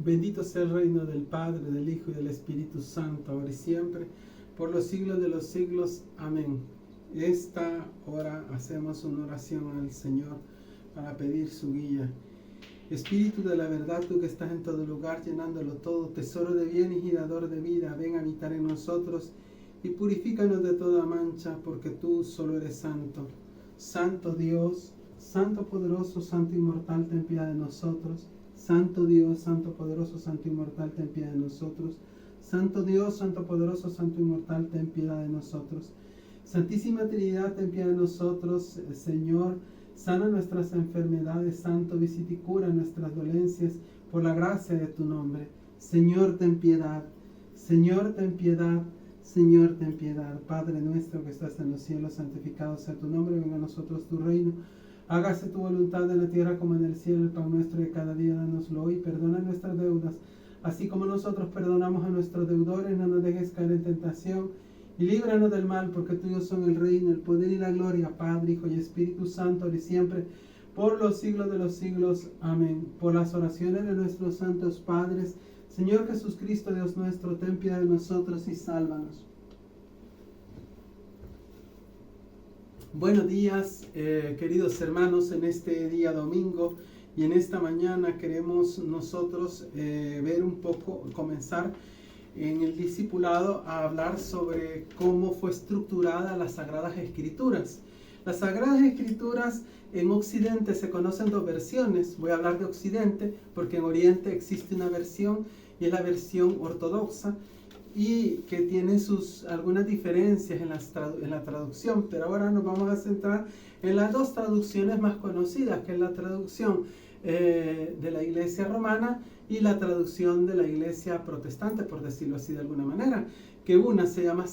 Bendito sea el reino del Padre, del Hijo y del Espíritu Santo, ahora y siempre, por los siglos de los siglos. Amén. Esta hora hacemos una oración al Señor para pedir su guía. Espíritu de la verdad, tú que estás en todo lugar, llenándolo todo, tesoro de bienes y dador de vida, ven a habitar en nosotros y purifícanos de toda mancha, porque tú solo eres santo. Santo Dios, Santo poderoso, Santo inmortal, ten piedad de nosotros. Santo Dios, Santo poderoso, Santo inmortal, ten piedad de nosotros. Santo Dios, Santo poderoso, Santo inmortal, ten piedad de nosotros. Santísima Trinidad, ten piedad de nosotros. Señor, sana nuestras enfermedades. Santo, visita y cura nuestras dolencias por la gracia de tu nombre. Señor, ten piedad. Señor, ten piedad. Señor, ten piedad. Padre nuestro que estás en los cielos, santificado sea tu nombre. Venga a nosotros tu reino. Hágase tu voluntad en la tierra como en el cielo. El pan nuestro de cada día, danoslo hoy. Perdona nuestras deudas, así como nosotros perdonamos a nuestros deudores. No nos dejes caer en tentación, y líbranos del mal, porque tuyos son el reino, el poder y la gloria, Padre, Hijo y Espíritu Santo, ahora y siempre, por los siglos de los siglos. Amén. Por las oraciones de nuestros santos padres, Señor Jesucristo, Dios nuestro, ten piedad de nosotros y sálvanos. Buenos días, queridos hermanos, en este día domingo y en esta mañana queremos nosotros ver un poco, comenzar en el discipulado a hablar sobre cómo fue estructurada las Sagradas Escrituras. Las Sagradas Escrituras en Occidente se conocen dos versiones. Voy a hablar de Occidente porque en Oriente existe una versión y es la versión ortodoxa, y que tiene algunas diferencias en la traducción, pero ahora nos vamos a centrar en las dos traducciones más conocidas, que es la traducción de la Iglesia Romana y la traducción de la Iglesia Protestante, por decirlo así de alguna manera, que una se le llama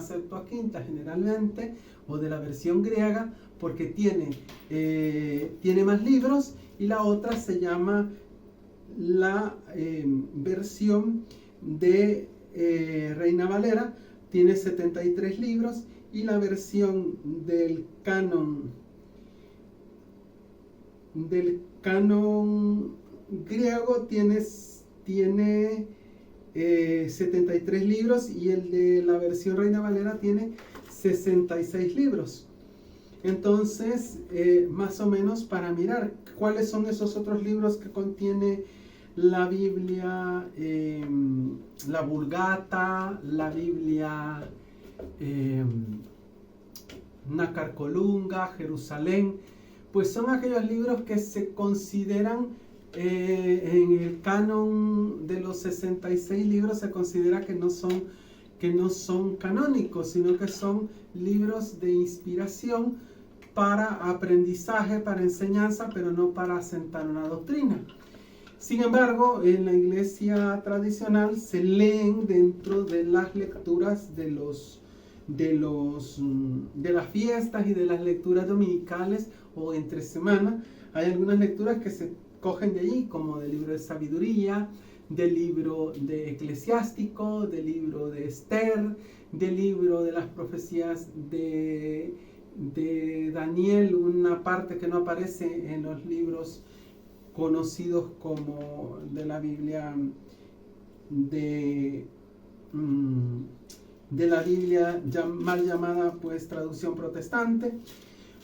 Septuaginta generalmente, o de la versión griega, porque tiene más libros, y la otra se llama la versión de Reina Valera, tiene 73 libros, y la versión del canon griego tiene 73 libros, y el de la versión Reina Valera tiene 66 libros. Entonces, más o menos para mirar cuáles son esos otros libros que contiene la Biblia, la Vulgata, la Biblia Nácar Jerusalén, pues son aquellos libros que se consideran en el canon de los 66 libros, se considera que no son canónicos, sino que son libros de inspiración para aprendizaje, para enseñanza, pero no para asentar una doctrina. Sin embargo, en la iglesia tradicional se leen dentro de las lecturas de las fiestas y de las lecturas dominicales o entre semana. Hay algunas lecturas que se cogen de allí, como del libro de sabiduría, del libro de eclesiástico, del libro de Esther, del libro de las profecías de Daniel, una parte que no aparece en los libros conocidos como de la Biblia de la Biblia mal llamada pues traducción protestante.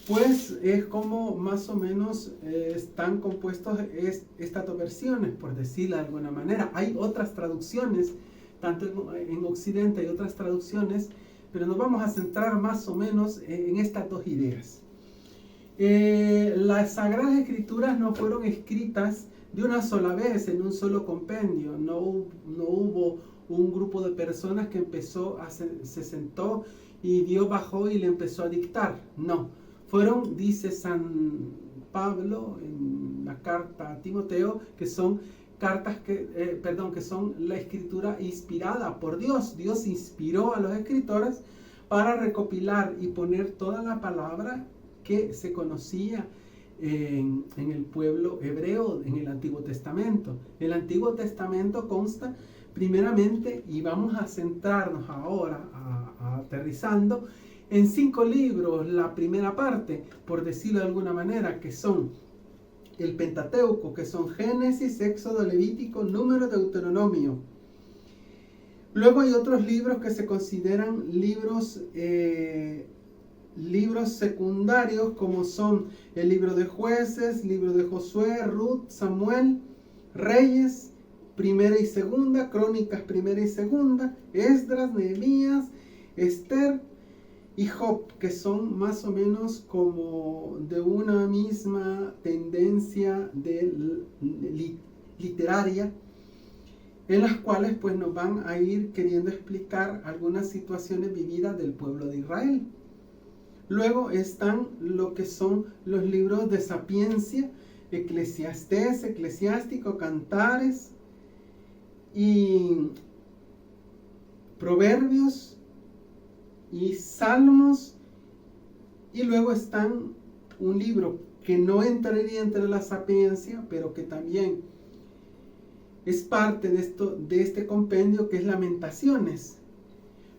Pues es como más o menos están compuestos estas dos versiones, por decirlo de alguna manera. Hay otras traducciones, tanto en Occidente hay otras traducciones, pero nos vamos a centrar más o menos en estas dos ideas. Las Sagradas Escrituras no fueron escritas de una sola vez, en un solo compendio. No hubo un grupo de personas que se sentó y Dios bajó y le empezó a dictar. No, fueron, dice San Pablo en la carta a Timoteo, que son cartas que son la escritura inspirada por Dios. Dios inspiró a los escritores para recopilar y poner toda la palabra que se conocía en el pueblo hebreo en el Antiguo Testamento. El Antiguo Testamento consta primeramente, y vamos a centrarnos ahora aterrizando en 5 libros. La primera parte, por decirlo de alguna manera, que son el Pentateuco, que son Génesis, Éxodo, Levítico, Número, Deuteronomio. Luego hay otros libros que se consideran libros secundarios, como son el libro de Jueces, libro de Josué, Ruth, Samuel, Reyes, primera y segunda, Crónicas primera y segunda, Esdras, Nehemías, Esther y Job, que son más o menos como de una misma tendencia literaria, en las cuales pues nos van a ir queriendo explicar algunas situaciones vividas del pueblo de Israel. Luego están lo que son los libros de sapiencia, Eclesiastés, Eclesiástico, Cantares y Proverbios y Salmos. Y luego están un libro que no entraría entre la sapiencia, pero que también es parte de este compendio, que es Lamentaciones.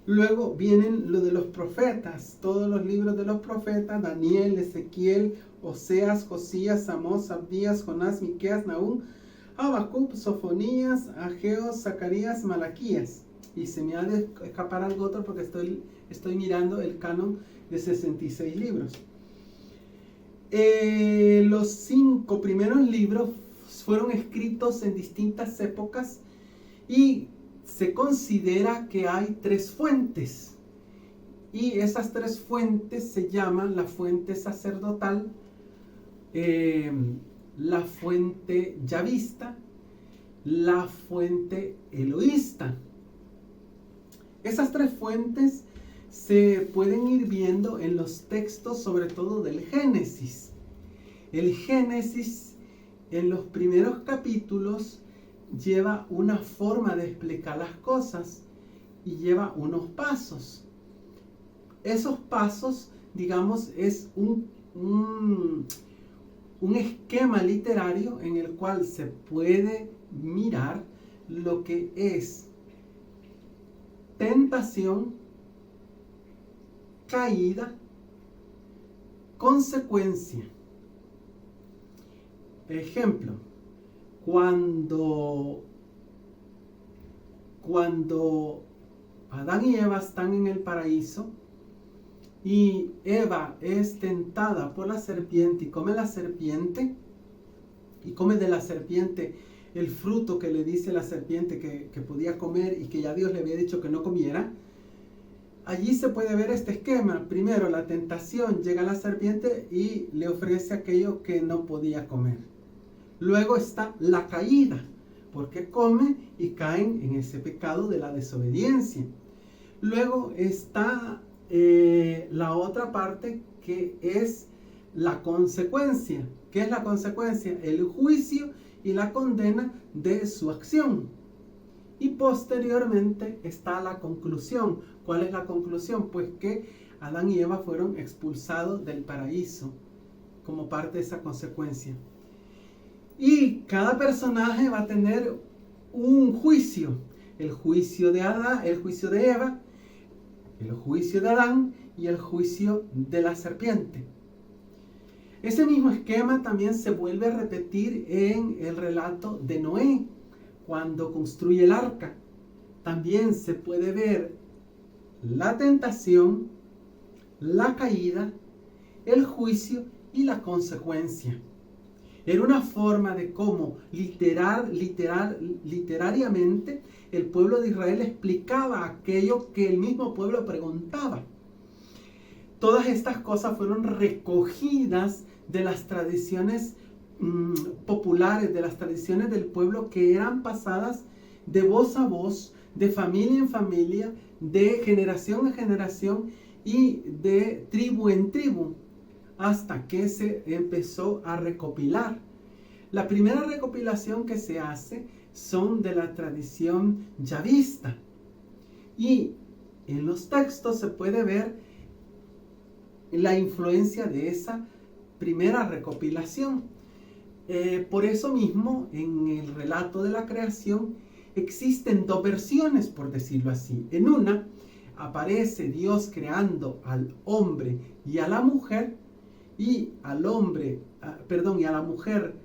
Luego vienen lo de los profetas, todos los libros de los profetas: Daniel, Ezequiel, Oseas, Josías, Amós, Abdías, Jonás, Miqueas, Nahum, Habacuc, Sofonías, Ageo, Zacarías, Malaquías. Y se me ha de escapar algo otro porque estoy mirando el canon de 66 libros. Los 5 primeros libros fueron escritos en distintas épocas y se considera que hay 3 fuentes. Y esas 3 fuentes se llaman la fuente sacerdotal, la fuente yavista, la fuente eloísta. Esas 3 fuentes se pueden ir viendo en los textos, sobre todo del Génesis. El Génesis, en los primeros capítulos, lleva una forma de explicar las cosas y lleva unos pasos. Esos pasos, digamos, es un esquema literario en el cual se puede mirar lo que es tentación, caída, consecuencia. Ejemplo: cuando Adán y Eva están en el paraíso y Eva es tentada por la serpiente y come la serpiente, y come de la serpiente el fruto que le dice la serpiente que podía comer y que ya Dios le había dicho que no comiera. Allí se puede ver este esquema. Primero, la tentación: llega la serpiente y le ofrece aquello que no podía comer. Luego está la caída, porque come y caen en ese pecado de la desobediencia. Luego está la otra parte, que es la consecuencia. ¿Qué es la consecuencia? El juicio y la condena de su acción. Y posteriormente está la conclusión. ¿Cuál es la conclusión? Pues que Adán y Eva fueron expulsados del paraíso como parte de esa consecuencia. Y cada personaje va a tener un juicio: el juicio de Adán, el juicio de Eva, el juicio de Adán y el juicio de la serpiente. Ese mismo esquema también se vuelve a repetir en el relato de Noé, cuando construye el arca. También se puede ver la tentación, la caída, el juicio y la consecuencia. Era una forma de cómo literariamente el pueblo de Israel explicaba aquello que el mismo pueblo preguntaba. Todas estas cosas fueron recogidas de las tradiciones populares, de las tradiciones del pueblo, que eran pasadas de voz a voz, de familia en familia, de generación en generación y de tribu en tribu, hasta que se empezó a recopilar. La primera recopilación que se hace son de la tradición yavista, y en los textos se puede ver la influencia de esa primera recopilación. Por eso mismo, en el relato de la creación existen 2 versiones, por decirlo así. En una aparece Dios creando al hombre y a la mujer, y al hombre, y a la mujer,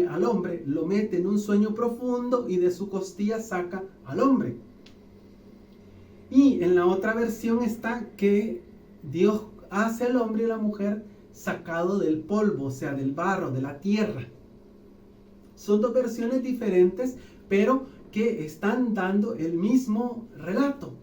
al hombre lo mete en un sueño profundo y de su costilla saca al hombre. Y en la otra versión está que Dios hace al hombre y la mujer sacado del polvo, o sea, del barro, de la tierra. Son dos versiones diferentes, pero que están dando el mismo relato.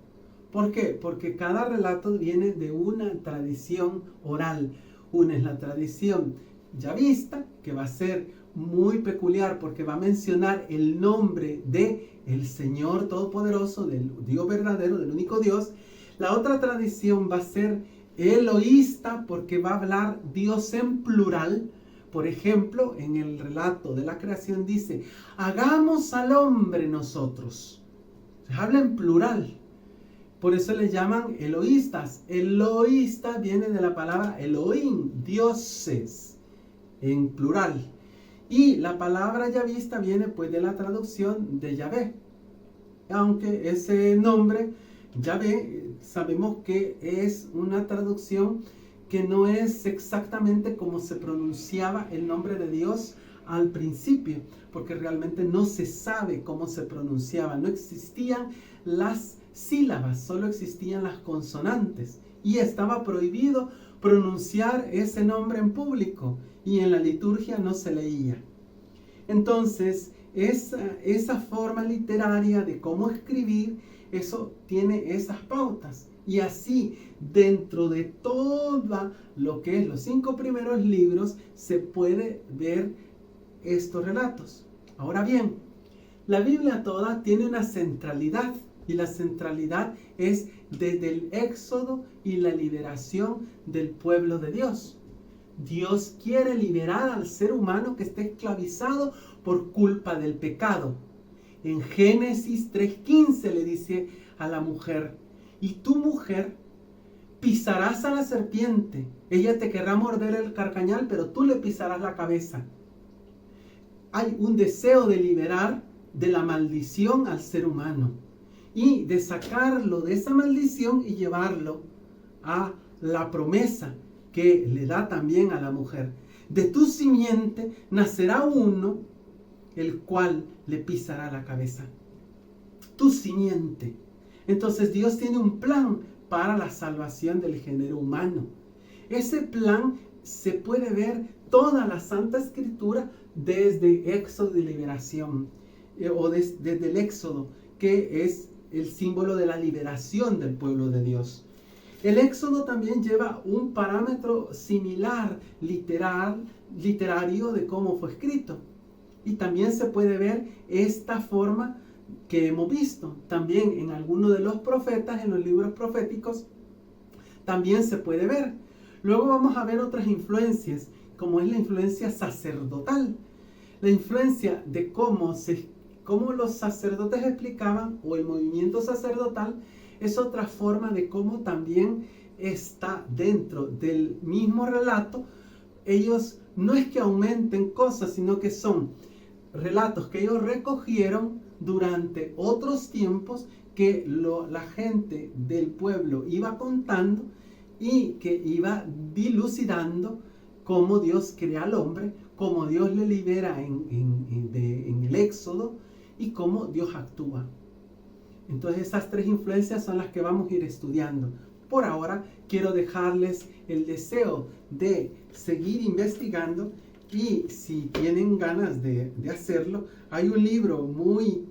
¿Por qué? Porque cada relato viene de una tradición oral. Una es la tradición yavista, que va a ser muy peculiar porque va a mencionar el nombre de el Señor Todopoderoso, del Dios verdadero, del único Dios. La otra tradición va a ser eloísta porque va a hablar Dios en plural. Por ejemplo, en el relato de la creación dice, hagamos al hombre nosotros. Se habla en plural. Por eso le llaman eloístas. Eloísta viene de la palabra Elohim, dioses, en plural. Y la palabra yavista viene pues de la traducción de Yahvé. Aunque ese nombre, Yahvé, sabemos que es una traducción que no es exactamente como se pronunciaba el nombre de Dios al principio, porque realmente no se sabe cómo se pronunciaba. No existían las sílabas, solo existían las consonantes. Y estaba prohibido pronunciar ese nombre en público y en la liturgia no se leía. Entonces, esa forma literaria de cómo escribir, eso tiene esas pautas. Y así, dentro de todo lo que es los 5 primeros libros, se puede ver estos relatos. Ahora bien, la Biblia toda tiene una centralidad. Y la centralidad es desde el éxodo y la liberación del pueblo de Dios. Dios quiere liberar al ser humano que está esclavizado por culpa del pecado. En Génesis 3:15 le dice a la mujer, y tu mujer pisarás a la serpiente. Ella te querrá morder el carcañal, pero tú le pisarás la cabeza. Hay un deseo de liberar de la maldición al ser humano y de sacarlo de esa maldición y llevarlo a la promesa que le da también a la mujer. De tu simiente nacerá uno, el cual le pisará la cabeza. Tu simiente. Entonces Dios tiene un plan para la salvación del género humano. Ese plan se puede ver toda la Santa Escritura desde Éxodo y liberación, o desde el Éxodo, que es el símbolo de la liberación del pueblo de Dios. El Éxodo también lleva un parámetro similar, literario de cómo fue escrito. Y también se puede ver esta forma que hemos visto. También en algunos de los profetas, en los libros proféticos, también se puede ver. Luego vamos a ver otras influencias, como es la influencia sacerdotal. La influencia de cómo los sacerdotes explicaban, o el movimiento sacerdotal, es otra forma de cómo también está dentro del mismo relato. Ellos no es que aumenten cosas, sino que son relatos que ellos recogieron durante otros tiempos que la gente del pueblo iba contando y que iba dilucidando cómo Dios crea al hombre, cómo Dios le libera en el Éxodo y cómo Dios actúa. Entonces esas 3 influencias son las que vamos a ir estudiando. Por ahora quiero dejarles el deseo de seguir investigando, y si tienen ganas de hacerlo, hay un libro muy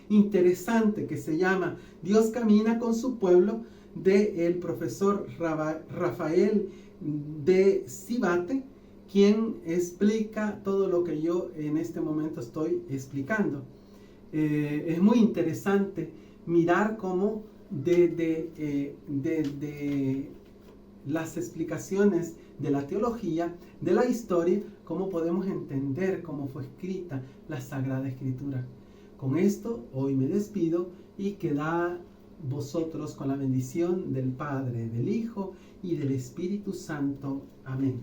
interesante que se llama Dios camina con su pueblo, del profesor Rafael de Cibate, quien explica todo lo que yo en este momento estoy explicando. Es muy interesante mirar cómo desde las explicaciones de la teología, de la historia, cómo podemos entender cómo fue escrita la Sagrada Escritura. Con esto hoy me despido y queda vosotros con la bendición del Padre, del Hijo y del Espíritu Santo. Amén.